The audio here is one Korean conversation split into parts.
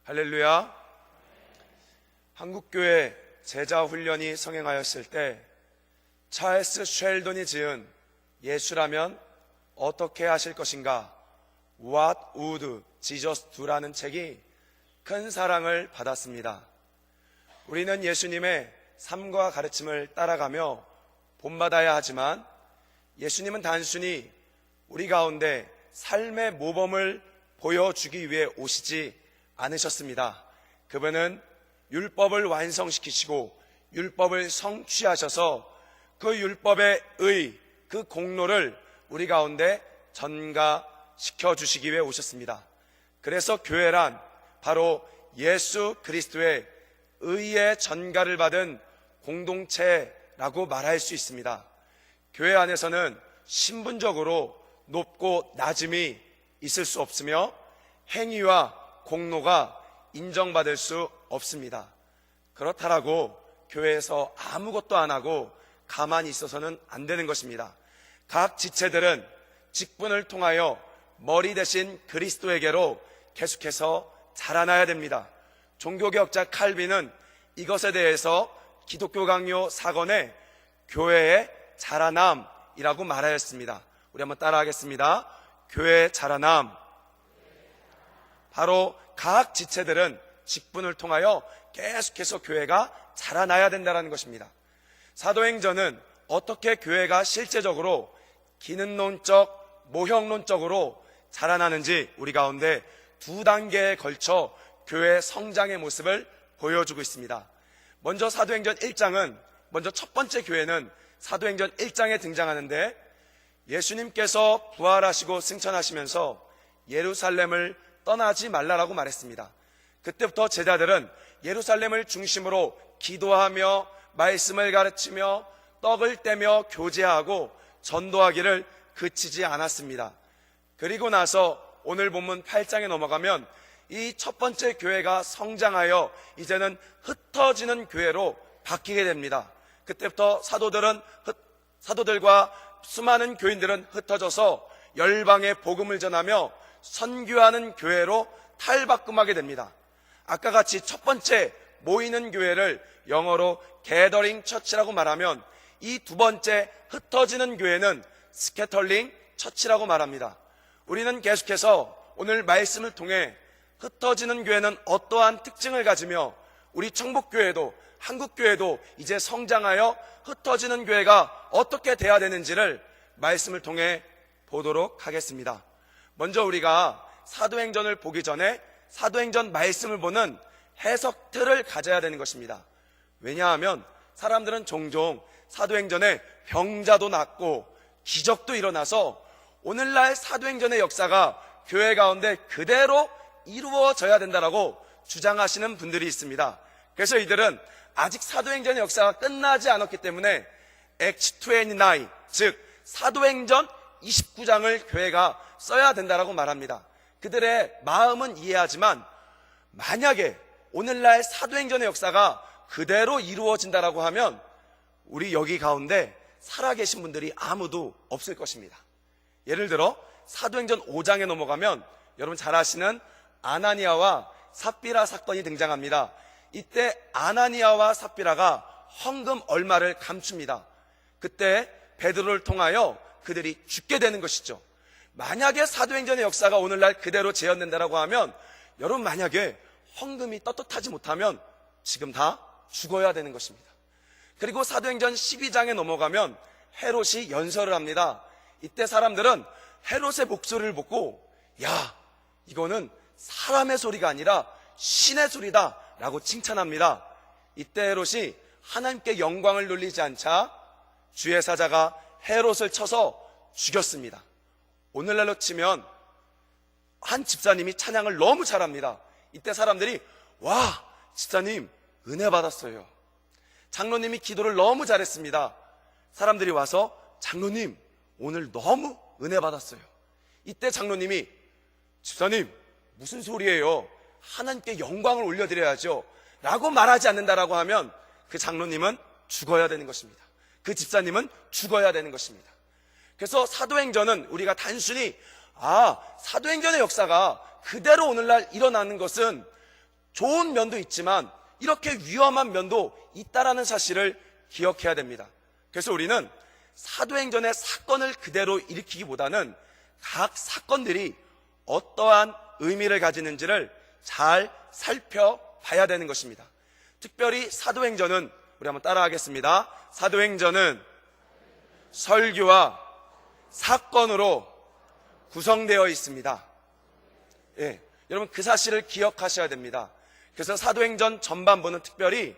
할렐루야. 한국교회 제자훈련이 성행하였을 때 찰스 쉘돈이 지은 예수라면 어떻게 하실 것인가 What would Jesus do라는 책이 큰 사랑을 받았습니다. 우리는 예수님의 삶과 가르침을 따라가며 본받아야 하지만 예수님은 단순히 우리 가운데 삶의 모범을 보여주기 위해 오시지 않으셨습니다. 그분은 율법을 완성시키시고 율법을 성취하셔서 그 율법의 의, 그 공로를 우리 가운데 전가시켜 주시기 위해 오셨습니다. 그래서 교회란 바로 예수 그리스도의 의의 전가를 받은 공동체라고 말할 수 있습니다. 교회 안에서는 신분적으로 높고 낮음이 있을 수 없으며 행위와 공로가 인정받을 수 없습니다. 그렇다라고 교회에서 아무것도 안 하고 가만히 있어서는 안 되는 것입니다. 각 지체들은 직분을 통하여 머리 대신 그리스도에게로 계속해서 자라나야 됩니다. 종교개혁자 칼빈은 이것에 대해서 기독교 강요 사건의 교회의 자라남이라고 말하였습니다. 우리 한번 따라하겠습니다. 교회의 자라남. 바로 각 지체들은 직분을 통하여 계속해서 교회가 자라나야 된다는 것입니다. 사도행전은 어떻게 교회가 실제적으로 기능론적, 모형론적으로 자라나는지 우리 가운데 두 단계에 걸쳐 교회 성장의 모습을 보여주고 있습니다. 먼저 사도행전 1장은 먼저 첫 번째 교회는 사도행전 1장에 등장하는데 예수님께서 부활하시고 승천하시면서 예루살렘을 떠나지 말라라고 말했습니다. 그때부터 제자들은 예루살렘을 중심으로 기도하며 말씀을 가르치며 떡을 떼며 교제하고 전도하기를 그치지 않았습니다. 그리고 나서 오늘 본문 8장에 넘어가면 이 첫 번째 교회가 성장하여 이제는 흩어지는 교회로 바뀌게 됩니다. 그때부터 사도들과 수많은 교인들은 흩어져서 열방에 복음을 전하며 선교하는 교회로 탈바꿈하게 됩니다. 아까 같이 첫 번째 모이는 교회를 영어로 게더링 처치라고 말하면 이 두 번째 흩어지는 교회는 스캐터링 처치라고 말합니다. 우리는 계속해서 오늘 말씀을 통해 흩어지는 교회는 어떠한 특징을 가지며 우리 청복교회도 한국교회도 이제 성장하여 흩어지는 교회가 어떻게 돼야 되는지를 말씀을 통해 보도록 하겠습니다. 먼저 우리가 사도행전을 보기 전에 사도행전 말씀을 보는 해석 틀을 가져야 되는 것입니다. 왜냐하면 사람들은 종종 사도행전에 병자도 낫고 기적도 일어나서 오늘날 사도행전의 역사가 교회 가운데 그대로 이루어져야 된다라고 주장하시는 분들이 있습니다. 그래서 이들은 아직 사도행전의 역사가 끝나지 않았기 때문에 Acts 29, 즉 사도행전 29장을 교회가 써야 된다라고 말합니다. 그들의 마음은 이해하지만 만약에 오늘날 사도행전의 역사가 그대로 이루어진다라고 하면 우리 여기 가운데 살아계신 분들이 아무도 없을 것입니다. 예를 들어 사도행전 5장에 넘어가면 여러분 잘 아시는 아나니아와 삽비라 사건이 등장합니다. 이때 아나니아와 삽비라가 헌금 얼마를 감춥니다. 그때 베드로를 통하여 그들이 죽게 되는 것이죠. 만약에 사도행전의 역사가 오늘날 그대로 재현된다라고 하면 여러분 만약에 헌금이 떳떳하지 못하면 지금 다 죽어야 되는 것입니다. 그리고 사도행전 12장에 넘어가면 헤롯이 연설을 합니다. 이때 사람들은 헤롯의 목소리를 듣고 야, 이거는 사람의 소리가 아니라 신의 소리다 라고 칭찬합니다. 이때 헤롯이 하나님께 영광을 돌리지 않자 주의 사자가 헤롯을 쳐서 죽였습니다. 오늘날로 치면 한 집사님이 찬양을 너무 잘합니다. 이때 사람들이 와, 집사님 은혜 받았어요. 장로님이 기도를 너무 잘했습니다. 사람들이 와서 장로님 오늘 너무 은혜 받았어요. 이때 장로님이 집사님 무슨 소리예요? 하나님께 영광을 올려드려야죠 라고 말하지 않는다라고 하면 그 장로님은 죽어야 되는 것입니다. 그 집사님은 죽어야 되는 것입니다. 그래서 사도행전은 우리가 단순히 사도행전의 역사가 그대로 오늘날 일어나는 것은 좋은 면도 있지만 이렇게 위험한 면도 있다라는 사실을 기억해야 됩니다. 그래서 우리는 사도행전의 사건을 그대로 일으키기보다는 각 사건들이 어떠한 의미를 가지는지를 잘 살펴봐야 되는 것입니다. 특별히 사도행전은, 우리 한번 따라하겠습니다. 사도행전은 설교와 사건으로 구성되어 있습니다. 예, 여러분 그 사실을 기억하셔야 됩니다. 그래서 사도행전 전반부는 특별히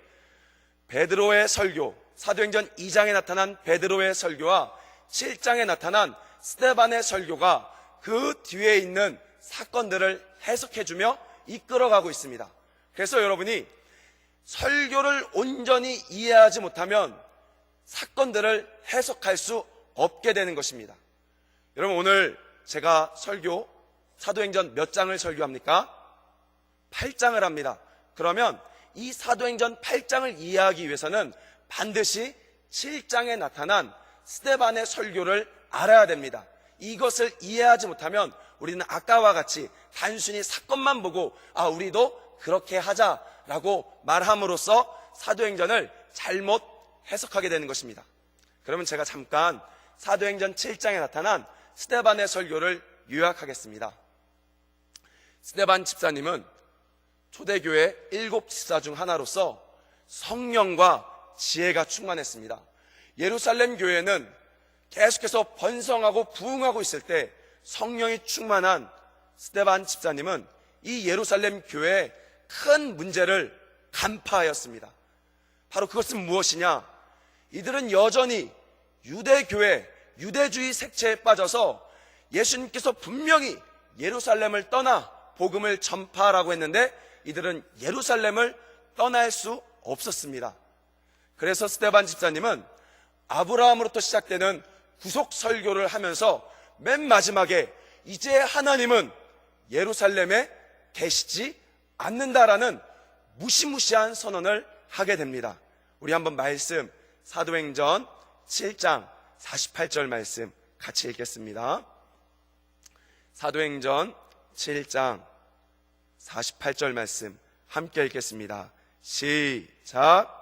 베드로의 설교, 사도행전 2장에 나타난 베드로의 설교와 7장에 나타난 스데반의 설교가 그 뒤에 있는 사건들을 해석해주며 이끌어가고 있습니다. 그래서 여러분이 설교를 온전히 이해하지 못하면 사건들을 해석할 수 없게 되는 것입니다. 여러분 오늘 제가 설교, 사도행전 몇 장을 설교합니까? 8장을 합니다. 그러면 이 사도행전 8장을 이해하기 위해서는 반드시 7장에 나타난 스데반의 설교를 알아야 됩니다. 이것을 이해하지 못하면 우리는 아까와 같이 단순히 사건만 보고 우리도 그렇게 하자라고 말함으로써 사도행전을 잘못 해석하게 되는 것입니다. 그러면 제가 잠깐 사도행전 7장에 나타난 스데반의 설교를 요약하겠습니다. 스데반 집사님은 초대교회 7 집사 중 하나로서 성령과 지혜가 충만했습니다. 예루살렘 교회는 계속해서 번성하고 부흥하고 있을 때 성령이 충만한 스데반 집사님은 이 예루살렘 교회의 큰 문제를 간파하였습니다. 바로 그것은 무엇이냐? 이들은 여전히 유대교회, 유대주의 색채에 빠져서 예수님께서 분명히 예루살렘을 떠나 복음을 전파하라고 했는데 이들은 예루살렘을 떠날 수 없었습니다. 그래서 스데반 집사님은 아브라함으로부터 시작되는 구속 설교를 하면서 맨 마지막에 이제 하나님은 예루살렘에 계시지 않는다라는 무시무시한 선언을 하게 됩니다. 우리 한번 말씀, 사도행전 7장 48절 말씀 같이 읽겠습니다. 사도행전 7장 48절 말씀 함께 읽겠습니다. 시작.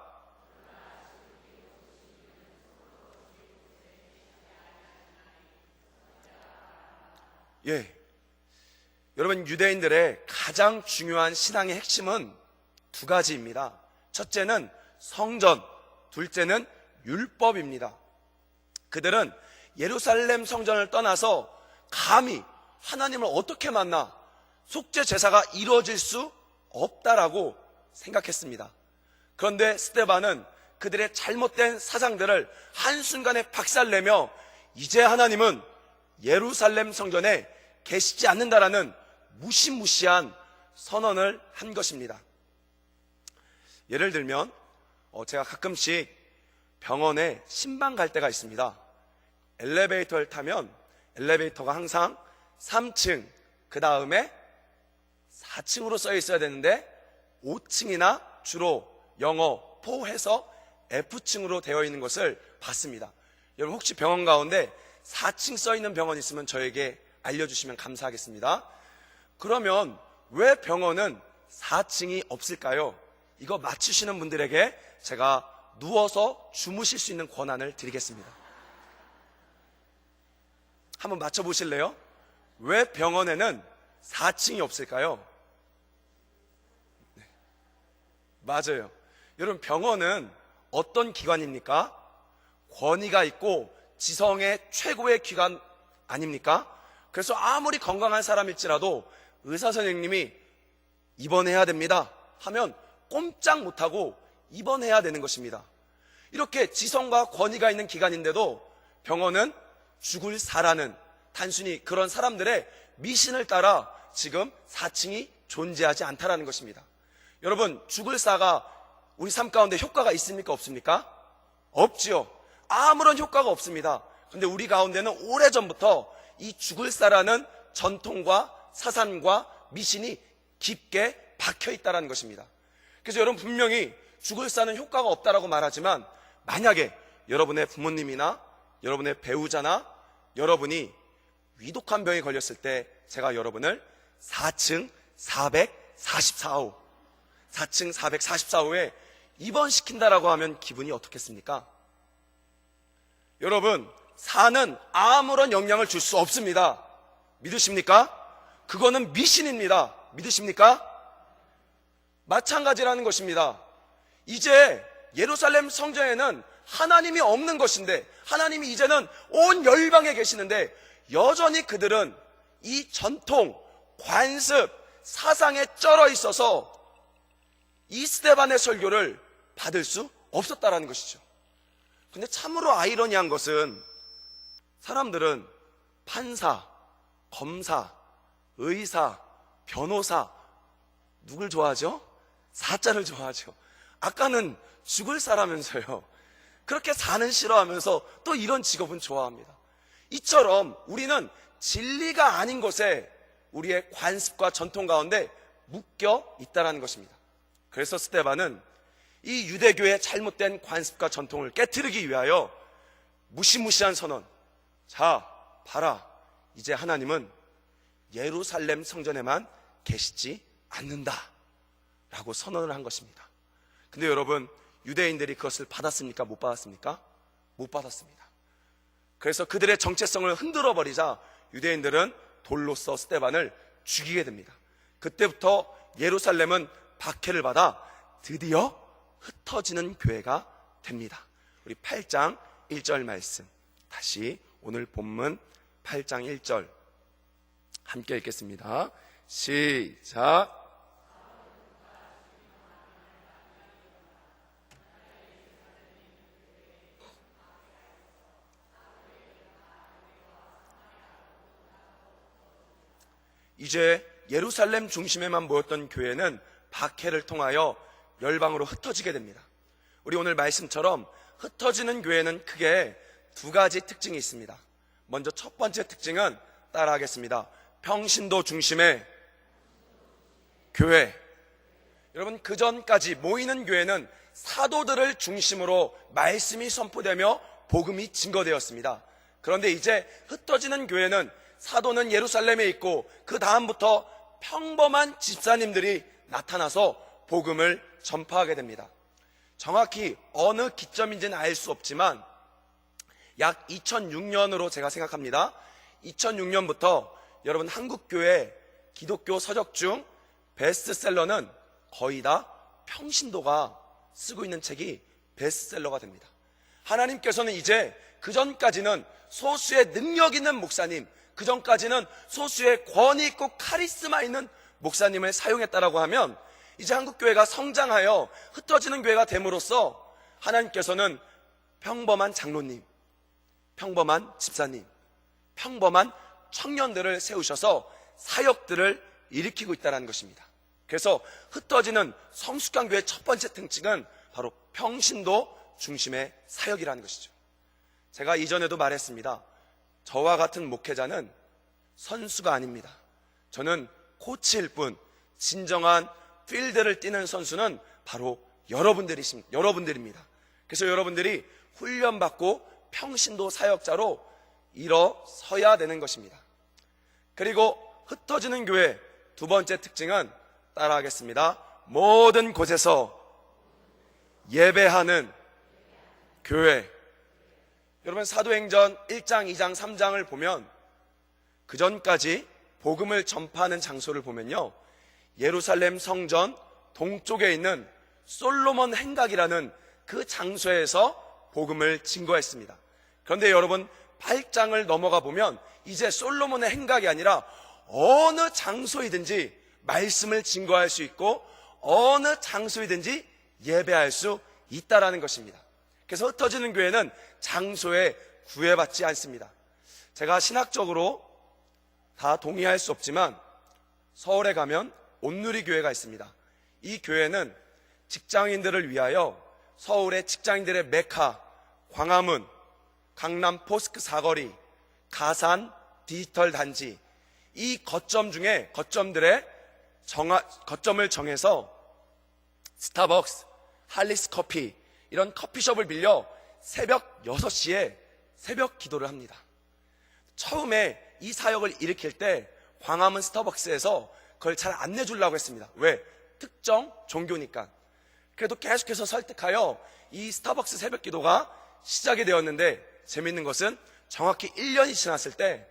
예, 여러분 유대인들의 가장 중요한 신앙의 핵심은 두 가지입니다. 첫째는 성전, 둘째는 율법입니다. 그들은 예루살렘 성전을 떠나서 감히 하나님을 어떻게 만나 속죄 제사가 이루어질 수 없다라고 생각했습니다. 그런데 스데반은 그들의 잘못된 사상들을 한순간에 박살내며 이제 하나님은 예루살렘 성전에 계시지 않는다라는 무시무시한 선언을 한 것입니다. 예를 들면 제가 가끔씩 병원에 신방 갈 때가 있습니다. 엘리베이터를 타면 엘리베이터가 항상 3층 그 다음에 4층으로 써 있어야 되는데 5층이나 주로 영어 포해서 F층으로 되어 있는 것을 봤습니다. 여러분 혹시 병원 가운데 4층 써 있는 병원 있으면 저에게 알려주시면 감사하겠습니다. 그러면 왜 병원은 4층이 없을까요? 이거 맞추시는 분들에게 제가 누워서 주무실 수 있는 권한을 드리겠습니다. 한번 맞춰보실래요? 왜 병원에는 4층이 없을까요? 네. 맞아요. 여러분 병원은 어떤 기관입니까? 권위가 있고 지성의 최고의 기관 아닙니까? 그래서 아무리 건강한 사람일지라도 의사 선생님이 입원해야 됩니다 하면 꼼짝 못하고 입원해야 되는 것입니다. 이렇게 지성과 권위가 있는 기관인데도 병원은 죽을 사라는 단순히 그런 사람들의 미신을 따라 지금 4층이 존재하지 않다라는 것입니다. 여러분 죽을 사가 우리 삶 가운데 효과가 있습니까 없습니까? 없지요. 아무런 효과가 없습니다. 그런데 우리 가운데는 오래전부터 이 죽을 사라는 전통과 사상과 미신이 깊게 박혀 있다는 것입니다. 그래서 여러분 분명히 죽을 사는 효과가 없다라고 말하지만 만약에 여러분의 부모님이나 여러분의 배우자나 여러분이 위독한 병에 걸렸을 때 제가 여러분을 4층 444호 4층 444호에 입원시킨다라고 하면 기분이 어떻겠습니까? 여러분, 산은 아무런 영향을 줄 수 없습니다. 믿으십니까? 그거는 미신입니다. 믿으십니까? 마찬가지라는 것입니다. 이제 예루살렘 성전에는 하나님이 없는 것인데, 하나님이 이제는 온 열방에 계시는데 여전히 그들은 이 전통, 관습, 사상에 쩔어 있어서 이 스데반의 설교를 받을 수 없었다라는 것이죠. 근데 참으로 아이러니한 것은 사람들은 판사, 검사, 의사, 변호사, 누굴 좋아하죠? 사자를 좋아하죠. 아까는 죽을 사라면서요. 그렇게 사는 싫어하면서 또 이런 직업은 좋아합니다. 이처럼 우리는 진리가 아닌 것에 우리의 관습과 전통 가운데 묶여 있다는 것입니다. 그래서 스데반은 이 유대교의 잘못된 관습과 전통을 깨트리기 위하여 무시무시한 선언. 자, 봐라. 이제 하나님은 예루살렘 성전에만 계시지 않는다 라고 선언을 한 것입니다. 근데 여러분, 유대인들이 그것을 받았습니까? 못 받았습니까? 못 받았습니다. 그래서 그들의 정체성을 흔들어 버리자 유대인들은 돌로써 스데반을 죽이게 됩니다. 그때부터 예루살렘은 박해를 받아 드디어 흩어지는 교회가 됩니다. 우리 8장 1절 말씀, 다시 오늘 본문 8장 1절 함께 읽겠습니다. 시작. 이제 예루살렘 중심에만 모였던 교회는 박해를 통하여 열방으로 흩어지게 됩니다. 우리 오늘 말씀처럼 흩어지는 교회는 크게 두 가지 특징이 있습니다. 먼저 첫 번째 특징은 따라하겠습니다. 평신도 중심의 교회. 여러분, 그 전까지 모이는 교회는 사도들을 중심으로 말씀이 선포되며 복음이 증거되었습니다. 그런데 이제 흩어지는 교회는 사도는 예루살렘에 있고 그 다음부터 평범한 집사님들이 나타나서 복음을 전파하게 됩니다. 정확히 어느 기점인지는 알 수 없지만 약 2006년으로 제가 생각합니다. 2006년부터 여러분 한국교회 기독교 서적 중 베스트셀러는 거의 다 평신도가 쓰고 있는 책이 베스트셀러가 됩니다. 하나님께서는 이제 그전까지는 소수의 능력 있는 목사님, 그전까지는 소수의 권위 있고 카리스마 있는 목사님을 사용했다라고 하면 이제 한국교회가 성장하여 흩어지는 교회가 됨으로써 하나님께서는 평범한 장로님, 평범한 집사님, 평범한 청년들을 세우셔서 사역들을 일으키고 있다는 것입니다. 그래서 흩어지는 성숙한 교회의 첫 번째 특징은 바로 평신도 중심의 사역이라는 것이죠. 제가 이전에도 말했습니다. 저와 같은 목회자는 선수가 아닙니다. 저는 코치일 뿐, 진정한 필드를 뛰는 선수는 바로 여러분들입니다. 그래서 여러분들이 훈련받고 평신도 사역자로 일어서야 되는 것입니다. 그리고 흩어지는 교회 두 번째 특징은 따라하겠습니다. 모든 곳에서 예배하는 교회. 여러분, 사도행전 1장, 2장, 3장을 보면 그 전까지 복음을 전파하는 장소를 보면요, 예루살렘 성전 동쪽에 있는 솔로몬 행각이라는 그 장소에서 복음을 증거했습니다. 그런데 여러분, 8장을 넘어가 보면 이제 솔로몬의 행각이 아니라 어느 장소이든지 말씀을 증거할 수 있고 어느 장소이든지 예배할 수 있다라는 것입니다. 그래서 흩어지는 교회는 장소에 구애받지 않습니다. 제가 신학적으로 다 동의할 수 없지만 서울에 가면 온누리 교회가 있습니다. 이 교회는 직장인들을 위하여 서울의 직장인들의 메카, 광화문, 강남 포스크 사거리, 가산 디지털 단지, 이 거점 중에 거점을 정해서 스타벅스, 할리스 커피, 이런 커피숍을 빌려 새벽 6시에 새벽 기도를 합니다. 처음에 이 사역을 일으킬 때 광화문 스타벅스에서 그걸 잘 안 내주려고 했습니다. 왜? 특정 종교니까. 그래도 계속해서 설득하여 이 스타벅스 새벽 기도가 시작이 되었는데, 재밌는 것은 정확히 1년이 지났을 때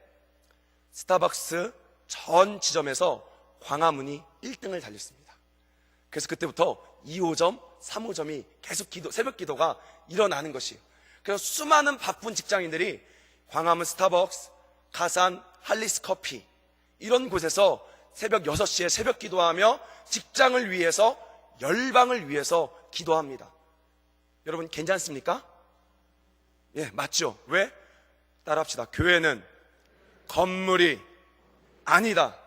스타벅스 전 지점에서 광화문이 1등을 달렸습니다. 그래서 그때부터 2호점, 3호점이 계속 새벽 기도가 일어나는 것이에요. 그래서 수많은 바쁜 직장인들이 광화문 스타벅스, 가산 할리스 커피 이런 곳에서 새벽 6시에 새벽 기도하며 직장을 위해서, 열방을 위해서 기도합니다. 여러분 괜찮습니까? 예, 맞죠? 왜? 따라합시다. 교회는 건물이 아니다.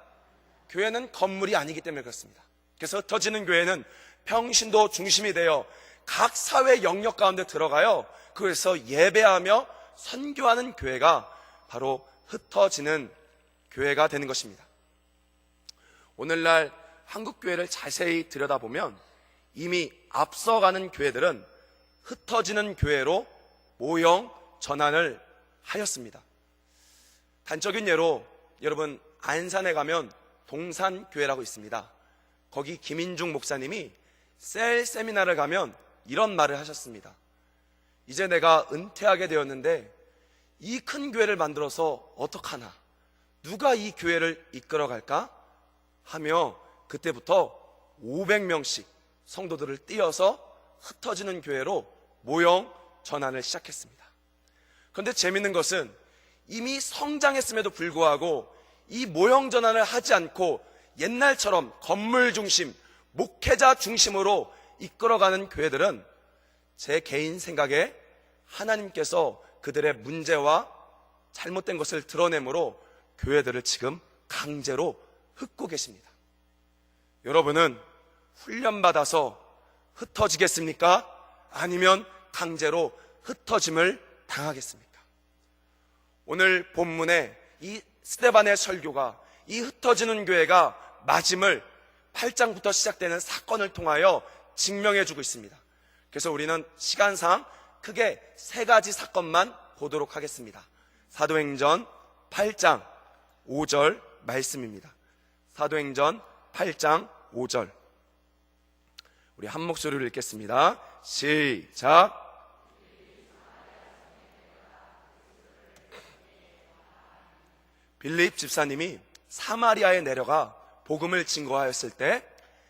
교회는 건물이 아니기 때문에 그렇습니다. 그래서 흩어지는 교회는 평신도 중심이 되어 각 사회 영역 가운데 들어가요. 그래서 예배하며 선교하는 교회가 바로 흩어지는 교회가 되는 것입니다. 오늘날 한국 교회를 자세히 들여다보면 이미 앞서가는 교회들은 흩어지는 교회로 모형 전환을 하였습니다. 단적인 예로 여러분 안산에 가면 동산교회라고 있습니다. 거기 김인중 목사님이 셀 세미나를 가면 이런 말을 하셨습니다. 이제 내가 은퇴하게 되었는데 이 큰 교회를 만들어서 어떡하나, 누가 이 교회를 이끌어갈까 하며 그때부터 500명씩 성도들을 띄어서 흩어지는 교회로 모형 전환을 시작했습니다. 그런데 재밌는 것은 이미 성장했음에도 불구하고 이 모형 전환을 하지 않고 옛날처럼 건물 중심, 목회자 중심으로 이끌어가는 교회들은 제 개인 생각에 하나님께서 그들의 문제와 잘못된 것을 드러내므로 교회들을 지금 강제로 흩고 계십니다. 여러분은 훈련받아서 흩어지겠습니까? 아니면 강제로 흩어짐을 당하겠습니까? 오늘 본문에 이 스데반의 설교가 이 흩어지는 교회가 맞음을 8장부터 시작되는 사건을 통하여 증명해주고 있습니다. 그래서 우리는 시간상 크게 3가지 사건만 보도록 하겠습니다. 사도행전 8장 5절 말씀입니다. 사도행전 8장 5절 우리 한 목소리로 읽겠습니다. 시작. 빌립 집사님이 사마리아에 내려가 복음을 증거하였을 때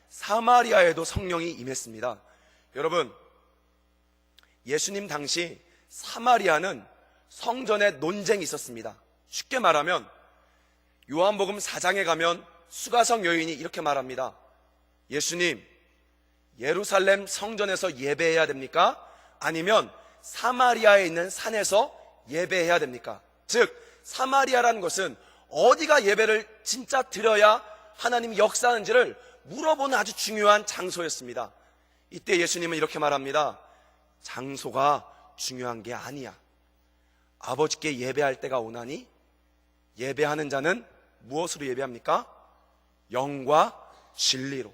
사마리아에도 성령이 임했습니다. 여러분, 예수님 당시 사마리아는 성전에 논쟁이 있었습니다. 쉽게 말하면 요한복음 4장에 가면 수가성 여인이 이렇게 말합니다. 예수님, 예루살렘 성전에서 예배해야 됩니까? 아니면 사마리아에 있는 산에서 예배해야 됩니까? 즉 사마리아라는 것은 어디가 예배를 진짜 드려야 하나님이 역사하는지를 물어보는 아주 중요한 장소였습니다. 이때 예수님은 이렇게 말합니다. 장소가 중요한 게 아니야. 아버지께 예배할 때가 오나니 예배하는 자는 무엇으로 예배합니까? 영과 진리로.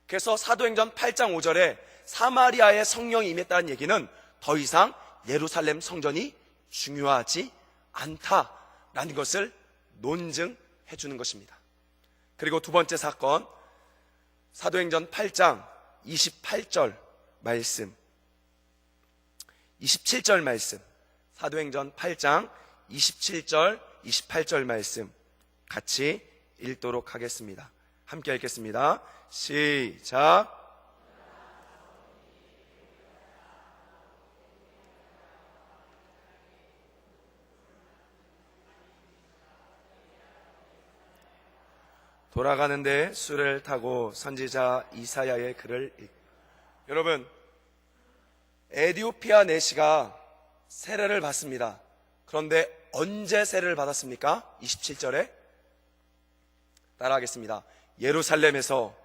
그래서 사도행전 8장 5절에 사마리아에 성령이 임했다는 얘기는 더 이상 예루살렘 성전이 중요하지 않다라는 것을 논증해 주는 것입니다. 그리고 두 번째 사건, 사도행전 8장 28절 말씀, 27절 말씀, 사도행전 8장 27절 28절 말씀 같이 읽도록 하겠습니다. 함께 읽겠습니다. 시작. 돌아가는데 수레를 타고 선지자 이사야의 글을 여러분, 에디오피아 내시가 세례를 받습니다. 그런데 언제 세례를 받았습니까? 27절에 따라하겠습니다. 예루살렘에서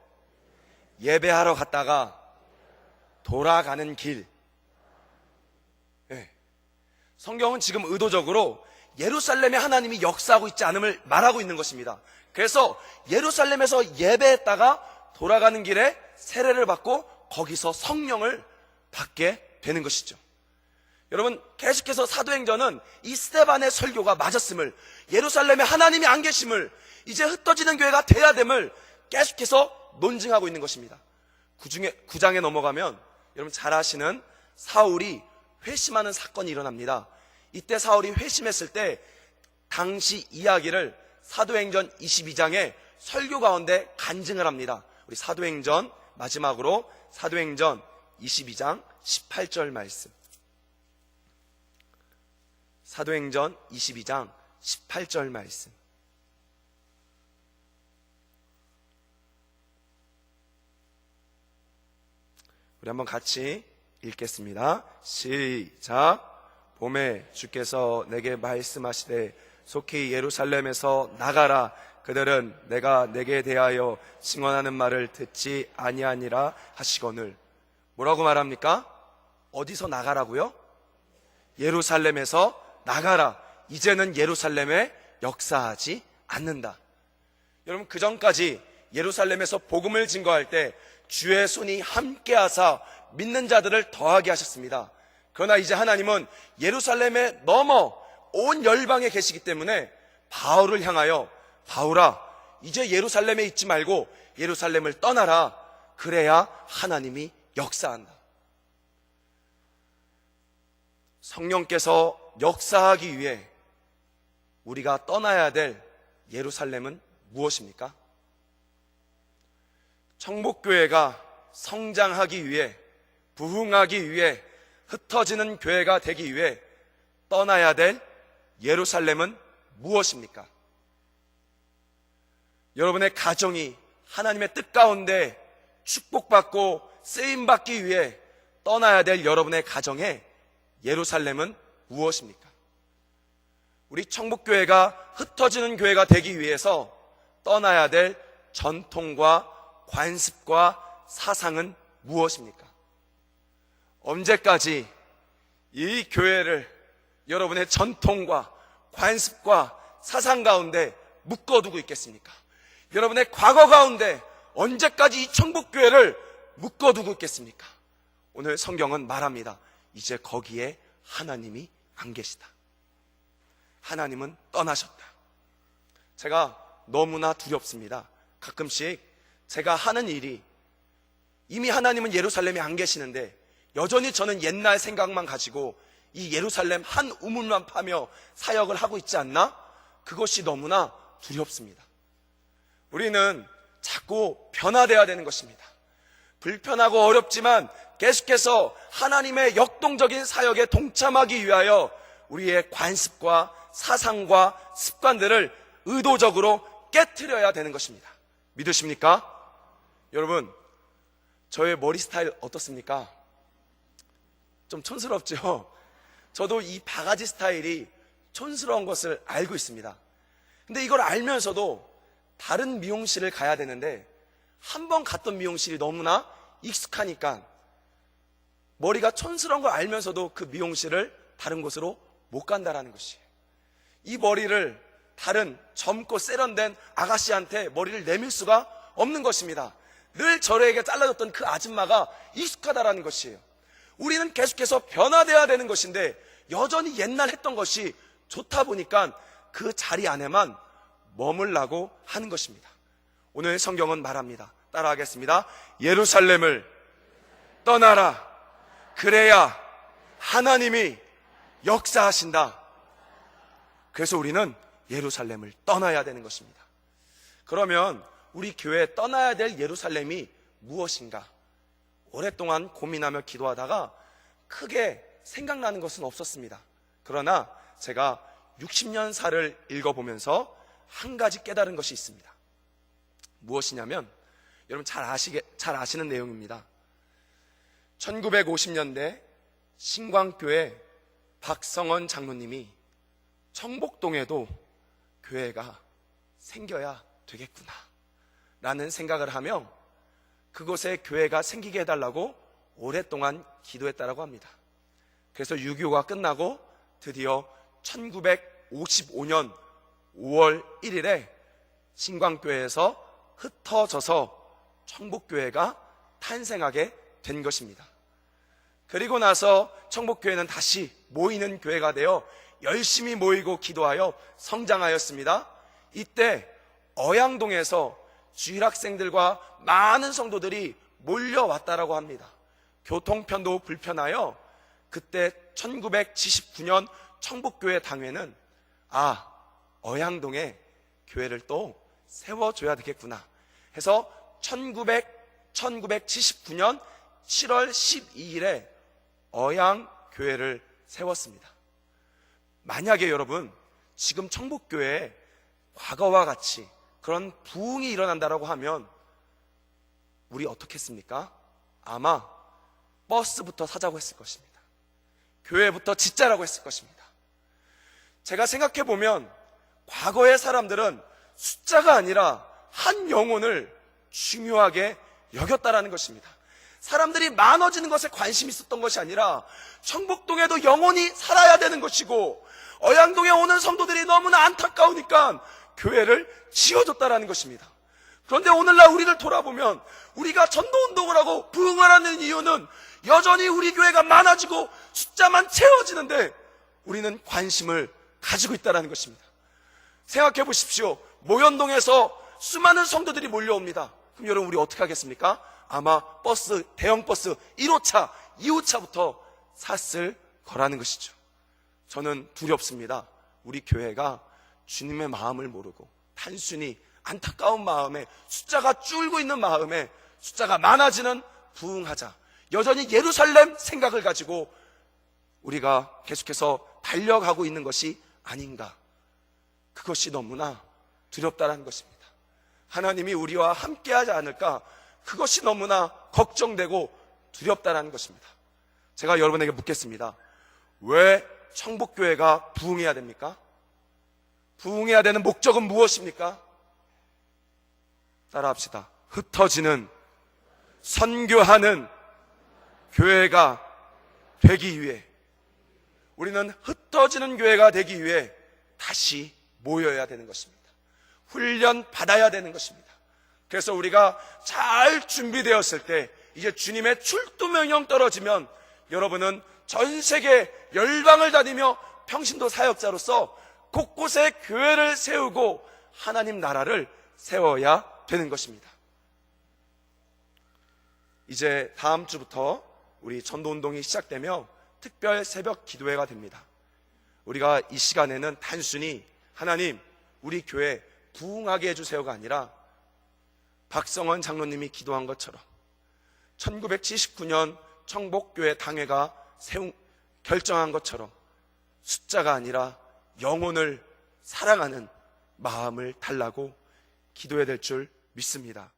예배하러 갔다가 돌아가는 길. 네. 성경은 지금 의도적으로 예루살렘에 하나님이 역사하고 있지 않음을 말하고 있는 것입니다. 그래서 예루살렘에서 예배했다가 돌아가는 길에 세례를 받고 거기서 성령을 받게 되는 것이죠. 여러분, 계속해서 사도행전은 이 스데반의 설교가 맞았음을, 예루살렘에 하나님이 안 계심을, 이제 흩어지는 교회가 돼야 됨을 계속해서 논증하고 있는 것입니다. 9장에 넘어가면 여러분 잘 아시는 사울이 회심하는 사건이 일어납니다. 이때 사울이 회심했을 때 당시 이야기를 사도행전 22장에 설교 가운데 간증을 합니다. 우리 사도행전 마지막으로 사도행전 22장 18절 말씀. 사도행전 22장 18절 말씀. 우리 한번 같이 읽겠습니다. 시작. 봄에 주께서 내게 말씀하시되 속히 예루살렘에서 나가라. 그들은 내가 내게 대하여 증언하는 말을 듣지 아니하니라 하시거늘. 뭐라고 말합니까? 어디서 나가라고요? 예루살렘에서 나가라. 이제는 예루살렘에 역사하지 않는다. 여러분, 그 전까지 예루살렘에서 복음을 증거할 때 주의 손이 함께하사 믿는 자들을 더하게 하셨습니다. 그러나 이제 하나님은 예루살렘에 넘어 온 열방에 계시기 때문에 바울을 향하여 바울아, 이제 예루살렘에 있지 말고 예루살렘을 떠나라. 그래야 하나님이 역사한다. 성령께서 역사하기 위해 우리가 떠나야 될 예루살렘은 무엇입니까? 청복교회가 성장하기 위해, 부흥하기 위해, 흩어지는 교회가 되기 위해 떠나야 될 예루살렘은 무엇입니까? 여러분의 가정이 하나님의 뜻 가운데 축복받고 쓰임받기 위해 떠나야 될 여러분의 가정의 예루살렘은 무엇입니까? 우리 청복교회가 흩어지는 교회가 되기 위해서 떠나야 될 전통과 관습과 사상은 무엇입니까? 언제까지 이 교회를 여러분의 전통과 관습과 사상 가운데 묶어두고 있겠습니까? 여러분의 과거 가운데 언제까지 이 천국교회를 묶어두고 있겠습니까? 오늘 성경은 말합니다. 이제 거기에 하나님이 안 계시다. 하나님은 떠나셨다. 제가 너무나 두렵습니다. 가끔씩 제가 하는 일이 이미 하나님은 예루살렘에 안 계시는데 여전히 저는 옛날 생각만 가지고 이 예루살렘 한 우물만 파며 사역을 하고 있지 않나? 그것이 너무나 두렵습니다. 우리는 자꾸 변화되어야 되는 것입니다. 불편하고 어렵지만 계속해서 하나님의 역동적인 사역에 동참하기 위하여 우리의 관습과 사상과 습관들을 의도적으로 깨트려야 되는 것입니다. 믿으십니까? 여러분, 저의 머리 스타일 어떻습니까? 좀 촌스럽죠? 저도 이 바가지 스타일이 촌스러운 것을 알고 있습니다. 근데 이걸 알면서도 다른 미용실을 가야 되는데 한 번 갔던 미용실이 너무나 익숙하니까 머리가 촌스러운 걸 알면서도 그 미용실을 다른 곳으로 못 간다라는 것이에요. 이 머리를 다른 젊고 세련된 아가씨한테 머리를 내밀 수가 없는 것입니다. 늘 저에게 잘라줬던 그 아줌마가 익숙하다라는 것이에요. 우리는 계속해서 변화되어야 되는 것인데 여전히 옛날 했던 것이 좋다 보니까 그 자리 안에만 머물라고 하는 것입니다. 오늘 성경은 말합니다. 따라하겠습니다. 예루살렘을 떠나라. 그래야 하나님이 역사하신다. 그래서 우리는 예루살렘을 떠나야 되는 것입니다. 그러면 우리 교회에 떠나야 될 예루살렘이 무엇인가? 오랫동안 고민하며 기도하다가 크게 생각나는 것은 없었습니다. 그러나 제가 60년사를 읽어보면서 한 가지 깨달은 것이 있습니다. 무엇이냐면 여러분 잘 아시는 내용입니다. 1950년대 신광교회 박성원 장로님이 청복동에도 교회가 생겨야 되겠구나 라는 생각을 하며 그곳에 교회가 생기게 해달라고 오랫동안 기도했다라고 합니다. 그래서 6.25가 끝나고 드디어 1955년 5월 1일에 신광교회에서 흩어져서 청복교회가 탄생하게 된 것입니다. 그리고 나서 청복교회는 다시 모이는 교회가 되어 열심히 모이고 기도하여 성장하였습니다. 이때 어양동에서 주일 학생들과 많은 성도들이 몰려왔다라고 합니다. 교통편도 불편하여 그때 1979년 청북교회 당회는 어양동에 교회를 또 세워줘야 되겠구나 해서 1979년 7월 12일에 어양교회를 세웠습니다. 만약에 여러분 지금 청북교회에 과거와 같이 그런 부흥이 일어난다라고 하면 우리 어떻게 했습니까? 아마 버스부터 사자고 했을 것입니다. 교회부터 짓자라고 했을 것입니다. 제가 생각해보면 과거의 사람들은 숫자가 아니라 한 영혼을 중요하게 여겼다라는 것입니다. 사람들이 많아지는 것에 관심이 있었던 것이 아니라 청북동에도 영혼이 살아야 되는 것이고 어양동에 오는 성도들이 너무나 안타까우니까 교회를 지어줬다라는 것입니다. 그런데 오늘날 우리를 돌아보면 우리가 전도운동을 하고 부흥을 하는 이유는 여전히 우리 교회가 많아지고 숫자만 채워지는데 우리는 관심을 가지고 있다는 것입니다. 생각해 보십시오. 모현동에서 수많은 성도들이 몰려옵니다. 그럼 여러분 우리 어떻게 하겠습니까? 아마 버스, 대형 버스 1호차, 2호차부터 샀을 거라는 것이죠. 저는 두렵습니다. 우리 교회가 주님의 마음을 모르고 단순히 안타까운 마음에 숫자가 줄고 있는 마음에 숫자가 많아지는 부흥하자, 여전히 예루살렘 생각을 가지고 우리가 계속해서 달려가고 있는 것이 아닌가. 그것이 너무나 두렵다는 것입니다. 하나님이 우리와 함께하지 않을까, 그것이 너무나 걱정되고 두렵다는 것입니다. 제가 여러분에게 묻겠습니다. 왜 청북교회가 부흥해야 됩니까? 부흥해야 되는 목적은 무엇입니까? 따라합시다. 흩어지는, 선교하는 교회가 되기 위해, 우리는 흩어지는 교회가 되기 위해 다시 모여야 되는 것입니다. 훈련 받아야 되는 것입니다. 그래서 우리가 잘 준비되었을 때 이제 주님의 출두 명령 떨어지면 여러분은 전 세계 열방을 다니며 평신도 사역자로서 곳곳에 교회를 세우고 하나님 나라를 세워야 되는 것입니다. 이제 다음 주부터 우리 전도운동이 시작되며 특별 새벽 기도회가 됩니다. 우리가 이 시간에는 단순히 하나님 우리 교회 부흥하게 해주세요가 아니라 박성원 장로님이 기도한 것처럼 1979년 청복교회 당회가 결정한 것처럼 숫자가 아니라 영혼을 사랑하는 마음을 달라고 기도해야 될 줄 믿습니다.